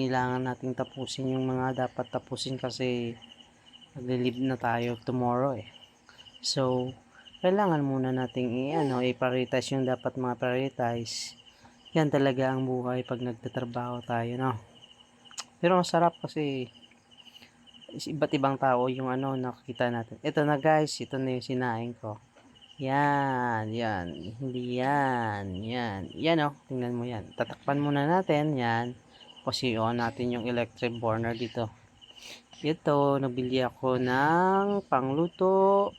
kailangan nating tapusin yung mga dapat tapusin kasi maglilib na tayo tomorrow eh. So, kailangan muna nating i-prioritize yung dapat mga prioritize. Yan talaga ang buhay pag nagtatrabaho tayo, no? Pero masarap kasi iba't ibang tao yung nakikita natin. Ito na guys, ito na yung sinaing ko. Yan, yan. Hindi yan. Yan. Yan oh. Tingnan mo yan. Tatakpan muna natin. Yan. Kasi on natin yung electric burner dito. Ito, nabili ako ng pangluto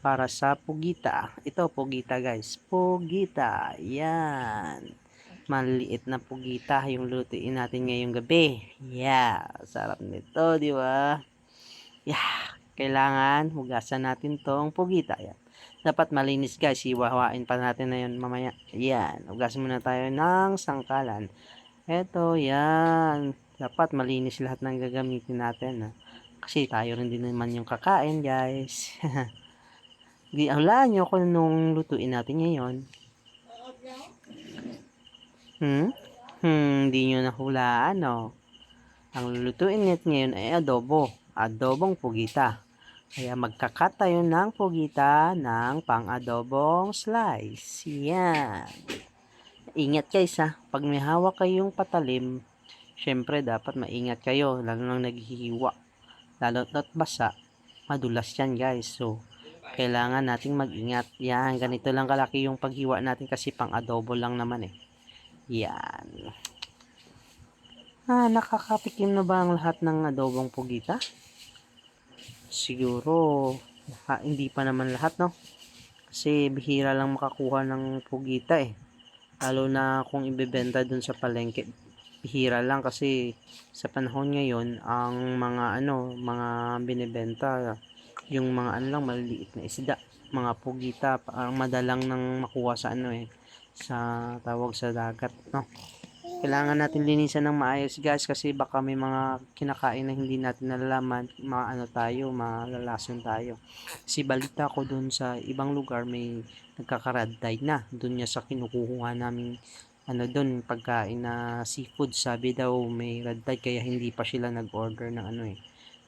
para sa pugita. Ito, pugita guys. Pugita. Yan. Maliit na pugita yung lutuin natin ngayong gabi. Yeah. Sarap nito, di ba? Yeah. Kailangan hugasan natin tong pugita. Yan. Dapat malinis guys, hiwahawain pa natin na yun mamaya. Yan, hugasan muna tayo ng sangkalan. Eto, yan. Dapat malinis lahat ng gagamitin natin. Ha? Kasi tayo rin din naman yung kakain guys. Di hulaan nyo kung nung lutuin natin ngayon. Di nyo nahulaan, no? Ang lulutuin natin ngayon ay adobo. Adobong pugita. Kaya magkakat tayo ng pugita ng pang-adobong slice. Yan. Ingat guys ha. Pag may hawak kayong patalim, syempre dapat maingat kayo. Lalo nang naghihiwa. Lalo na't basa, madulas yan guys. So, kailangan nating mag-ingat. Yan. Ganito lang kalaki yung paghiwa natin kasi pang-adobo lang naman eh. Yan. Nakakatikim na ba ang lahat ng adobong pugita? Siguro hindi pa naman lahat, no? Kasi bihira lang makakuha ng pugita eh. Lalo na kung ibebenta dun sa palengke, bihira lang kasi sa panahon ngayon ang mga binebenta yung mga lang maliliit na isda, mga pugita, ang madalang nang makuha sa sa tawag sa dagat, no? Kailangan natin linisan ng maayos guys kasi baka may mga kinakain na hindi natin nalalaman, malalason tayo. Kasi balita ko dun sa ibang lugar may nagkaka-red tide na dun niya sa kinukuha namin dun pagkain na seafood. Sabi daw may red tide kaya hindi pa sila nag-order ng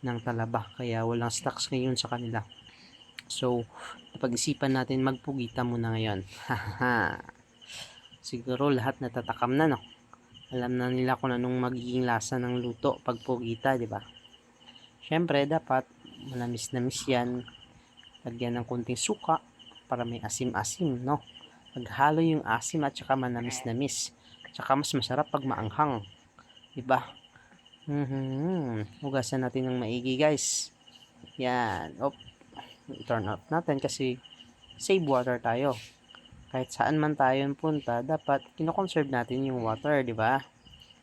ng talaba kaya walang stocks ngayon sa kanila. So, napag-isipan natin magpugita muna ngayon. Siguro lahat natatakam na, no? Alam na nila kung anong magiging lasa ng luto pag pugita, di ba? Syempre, dapat manamis-namis yan. Lagyan ng kunting suka para may asim-asim, no? Paghalo yung asim at saka manamis-namis. Tsaka mas masarap pag maanghang. Di ba? Hugasan natin ng maigi, guys. Yan. Turn off natin kasi save water tayo. Kahit saan man tayo punta, dapat kino-conserve natin yung water, di ba?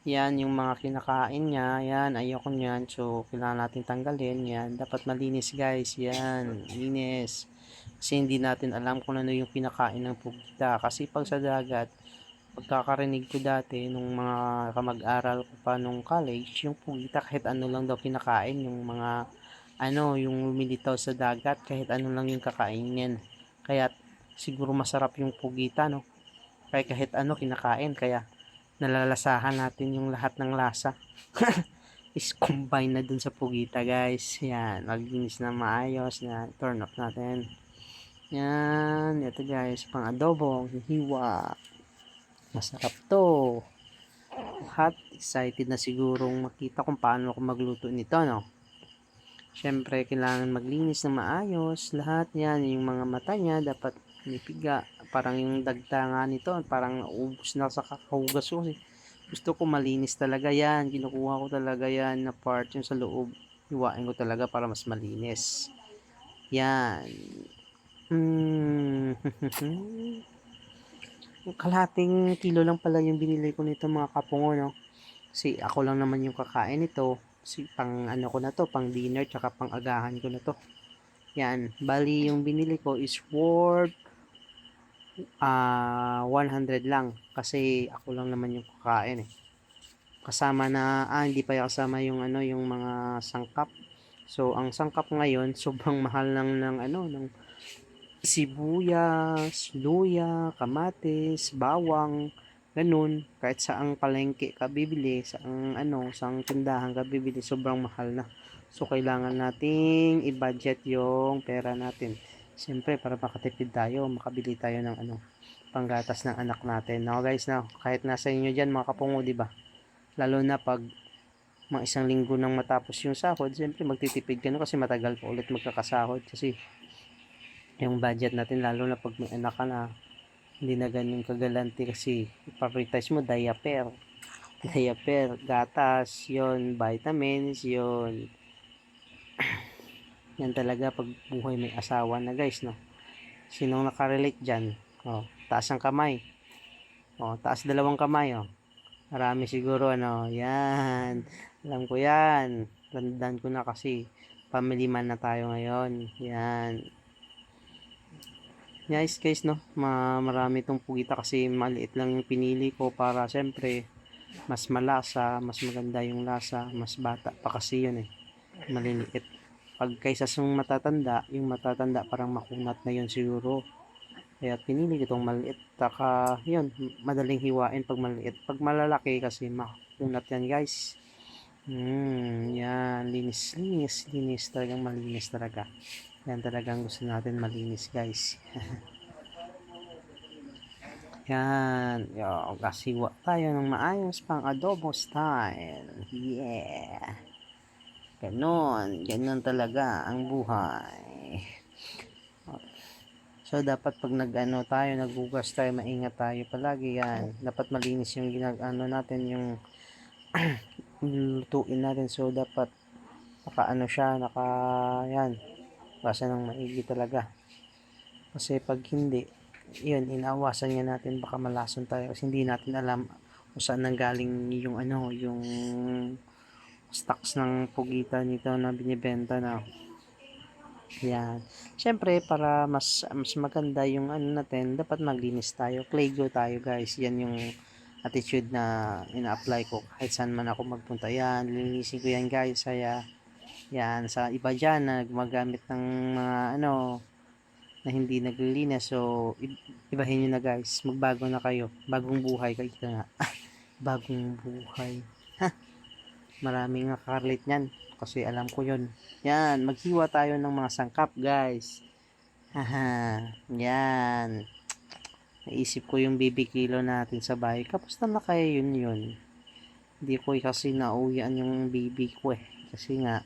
Yan, yung mga kinakain niya, yan, ayoko niyan. So, kailangan natin tanggalin. Yan, dapat malinis guys. Yan, linis. Kasi hindi natin alam kung ano yung kinakain ng pugita. Kasi pag sa dagat, pagkakarinig ko dati, nung mga kamag-aral ko pa nung college, yung pugita kahit ano lang daw kinakain. Yung mga, yung lumilitaw sa dagat, kahit ano lang yung kakainin. Kaya, siguro masarap yung pugita, no? Kaya kahit ano kinakain, kaya nalalasahan natin yung lahat ng lasa. Is combine na dun sa pugita, guys. Yan, maglinis na maayos. Yan, turn off natin. Yan, ito guys, pang adobo, hiwa. Masarap to. Lahat excited na sigurong makita kung paano ako magluto nito, no? Syempre, kailangan maglinis na maayos. Lahat yan, yung mga mata niya, dapat nipiga. Parang yung dagta nga nito, parang naubos na sa kakahugas ko. Gusto ko malinis talaga yan. Kinukuha ko talaga yan na part yung sa loob. Hiwain ko talaga para mas malinis. Yan. Kalahating kilo lang pala yung binili ko nito mga kapungo, no? Kasi ako lang naman yung kakain nito. Pang ko na to, pang dinner tsaka pang agahan ko na to. Yan, bali yung binili ko is worth 100 lang kasi ako lang naman yung kakain eh. Kasama na hindi pa kasama yung yung mga sangkap. So ang sangkap ngayon sobrang mahal lang ng ng sibuyas, luya, kamatis, bawang. Ganun, kahit saang palengke ka bibili, saang tindahan ka bibili, sobrang mahal na. So, kailangan nating i-budget yung pera natin. Siyempre, para makatipid tayo, makabili tayo ng panggatas ng anak natin. Now guys, kahit nasa inyo dyan mga kapungo, di ba? Lalo na pag mga isang linggo nang matapos yung sahod, siyempre magtitipid ka na kasi matagal pa ulit magkakasahod. Kasi yung budget natin, lalo na pag may anak ka na, hindi na ganun kagalante kasi i-prioritize mo diaper, gatas, yon, vitamins, yon. Yan talaga pag buhay may asawa na guys, no? Sinong nakarelate dyan? Taas ang kamay. Taas dalawang kamay, Marami siguro, yan. Alam ko yan. Tandaan ko na kasi family man na tayo ngayon. Yan. Guys, no? Marami tong pugita kasi maliit lang yung pinili ko para siyempre mas malasa, mas maganda yung lasa, mas bata pa kasi yun maliliit. Pag kaysa yung matatanda parang makunat na yun siguro. Kaya pinili ko itong maliit. Taka, yun, madaling hiwain pag maliit. Pag malalaki kasi makunat yan guys. Yan, linis. Talagang malinis talaga. Yan talagang gusto natin malinis guys. Yan, kasiwa tayo ng maayos pang adobo style. Yeah. Ganon talaga ang buhay. So, dapat pag naghugas tayo, maingat tayo palagi yan. Dapat malinis yung natin, yung lutuin natin. So, dapat yan, basa ng maigi talaga. Kasi pag hindi, yun, inaawasan nga natin, baka malason tayo kasi hindi natin alam kung saan nanggaling yung yung stocks ng pugita nito na binibenta na. Yan. Siyempre, para mas maganda yung natin, dapat maglinis tayo. Claygo tayo, guys. Yan yung attitude na ina-apply ko kahit saan man ako magpunta. Yan, linisin ko yan, guys. Kaya, yan, sa iba dyan na gumagamit ng mga na hindi naglilinis. So, ibahin nyo na, guys. Magbago na kayo. Bagong buhay kayo nga. Bagong buhay. Maraming nakaka-relate nyan. Kasi alam ko yun. Yan, maghiwa tayo ng mga sangkap, guys. Haha, yan. Naisip ko yung baby kilo natin sa bahay. Kapusta na kaya yun? Hindi ko kasi nauwian yung baby ko Kasi nga,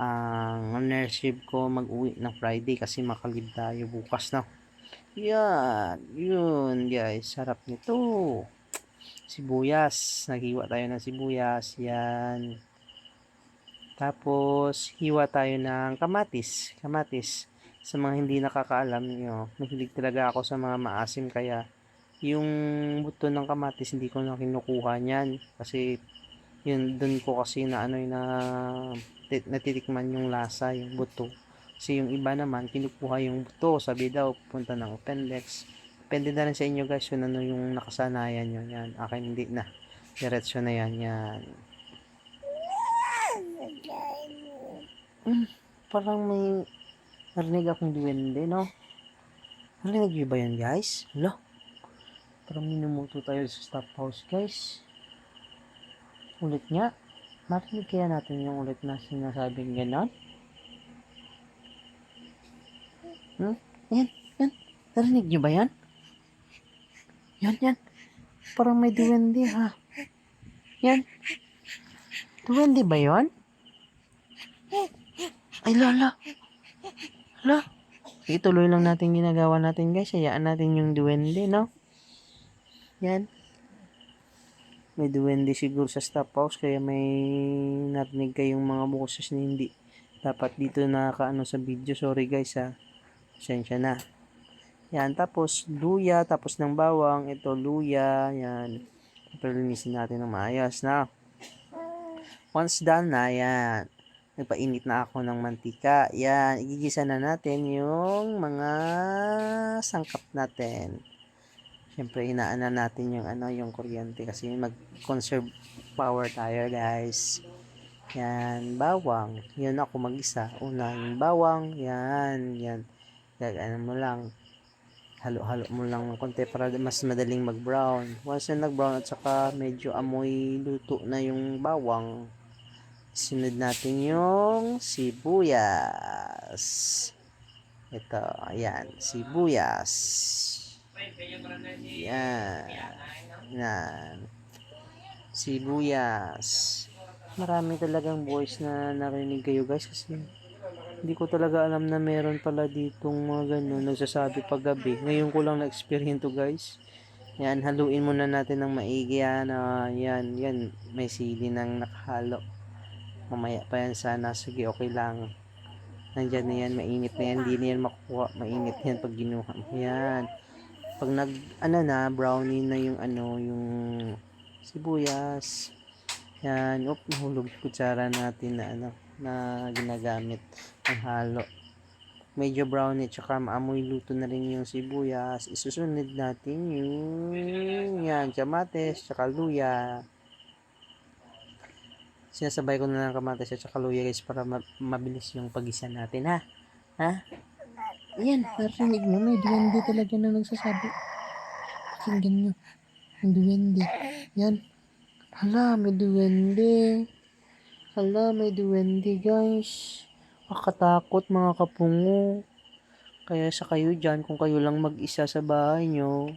ang nurse ko mag-uwi ng Friday kasi makalib tayo bukas na. Yan, yun guys. Sarap nito. Sibuyas. Naghiwa tayo ng sibuyas. Yan. Tapos, hiwa tayo ng kamatis. Sa mga hindi nakakaalam, mahilig talaga ako sa mga maasim. Kaya, yung buto ng kamatis, hindi ko na kinukuha niyan. Kasi, yun, dun ko kasi natitikman yung lasa, yung buto. Kasi yung iba naman, kinukuha yung buto. Sabi daw, punta ng appendix. Depende na rin sa inyo guys, yun yung nakasanayan nyo. Yan, akin hindi na. Diretso na yan. Parang may narinig akong duwende, no? Narinig nyo ba yan, guys? Hala? Parang minumuto tayo sa staff house, guys. Ulit nga. Marinig kaya natin yung ulit na sinasabing gano'n? Yan. Narinig nyo ba yan? Yan. Parang may duwende, ha? Yan. Duwende ba yan? Ay, lala. Ituloy lang natin ginagawa natin, guys. Hayaan natin yung duwende, no? Yan. May duwende siguro sa staff house kaya may narinig kayong mga boses na hindi dapat dito sa video. Sorry guys ha. Pasensya na. Yan. Tapos luya. Tapos ng bawang. Ito luya. Yan. Palinisin natin ng maayos na. Once done na, yan. Nagpainit na ako ng mantika. Yan, igigisa na natin yung mga sangkap natin. Siyempre, hinaan na natin yung kuryente kasi mag-conserve power tayo, guys. Yan, bawang. Yan ako mag-isa. Una, yung bawang. Yan. Gagana mo lang. halo-halo mo lang ng konti para mas madaling mag-brown. Once na nag-brown at saka medyo amoy luto na yung bawang, sunod natin yung sibuyas. Ito, ayan, sibuyas. Yan. Yan. Sibuyas. Marami talagang voice na narinig kayo guys kasi hindi ko talaga alam na meron pala ditong mga ganun nagsasabi pag gabi. Ngayon ko lang na-experience to guys. Yan, haluin muna natin ng maigi yan. Yan, yan. May sili nang nakahalo. Mamaya pa yan sana. Sige, okay lang. Nandyan na yan, mainit na yan. Hindi na yan makukuha. Mainit yan pag ginuha. Yan. Pag nag, brownie na yung yung sibuyas. Yan, nahulog yung kutsara natin na ginagamit ng halo. Medyo brownie tsaka maamoy luto na rin yung sibuyas. Isusunod natin yung kamatis tsaka luya. Sinasabay ko na lang kamatis at saka luya guys para mabilis yung pagisa natin ha. Ha? Yan, narinig mo, may duwende talaga na nagsasabi. Pakinggan nyo. May duwende. Yan. Hala, may duwende. Hala, may duwende guys. Makatakot mga kapungo. Kaya sa kayo dyan, kung kayo lang mag-isa sa bahay nyo,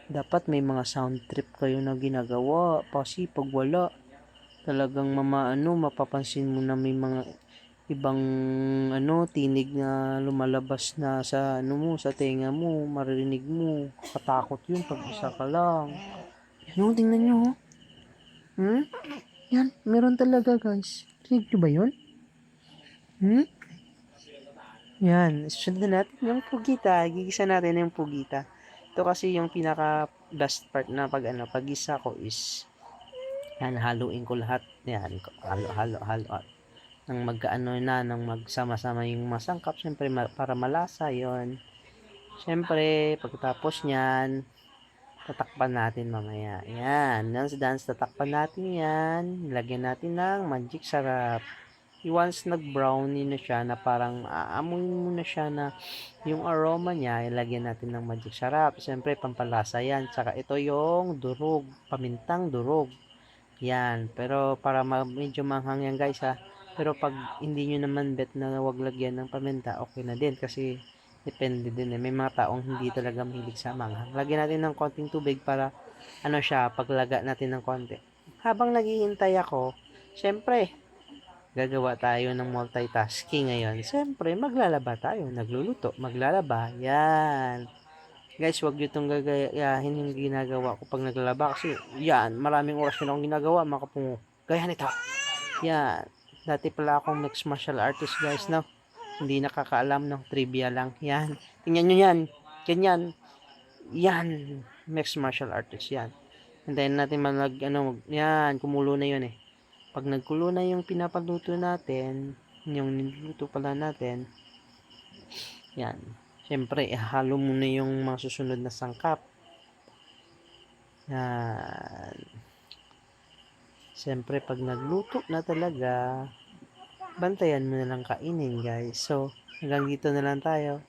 dapat may mga sound trip kayo na ginagawa. Kasi pag wala, talagang mapapansin mo na may mga ibang tinig na lumalabas na sa sa tenga mo, maririnig mo. Katakot yun pag isa ka lang. Yan, tingnan nyo. Yan, meron talaga guys. Rinig nyo ba yun? Yan, sunod natin yung pugita. Gigisa natin yung pugita. Ito kasi yung pinaka best part na pag-isa ko is yan, haluin ko lahat. Yan, halo. Nang nang magsama-sama yung masangkap, syempre para malasa yon. Syempre, pagkatapos niyan, tatakpan natin mamaya. Yan, dance, tatakpan natin yan. Lagyan natin ng magic sarap. Once nag-brownie na siya na parang aamoy mo na siya na yung aroma niya, ilagyan natin ng magic sarap. Siyempre, pampalasa yan. Tsaka ito yung durog, pamintang durog. Yan. Pero para medyo manghang yan guys ha. Pero pag hindi nyo naman bet na wag lagyan ng paminta, okay na din. Kasi depende din eh. May mga taong hindi talaga mahilig sa manghang. Lagyan natin ng konting tubig para paglaga natin ng konti. Habang naghihintay ako, syempre, gagawa tayo ng multitasking ngayon. Siyempre, maglalaba tayo. Nagluluto, maglalaba. Yan. Guys, wag nyo itong gagayahin yung ginagawa ko pag naglalaba. Kasi, yan, maraming oras yun akong ginagawa, mga kapungo. Gaya nito. Yan. Dati pala akong mixed martial artist, guys, no? Hindi nakakaalam, no? Trivia lang. Yan. Tingnan nyo yan. Ganyan. Yan. Mixed martial artist, yan. Hintayin natin yan, kumulo na yun eh. Pag nagkulo na yung pinapaluto natin, yung niluluto pala natin, yan. Siyempre, ihalo mo na yung mga susunod na sangkap. Yan. Siyempre, pag nagluto na talaga, bantayan mo na lang kainin, guys. So, hanggang dito na lang tayo.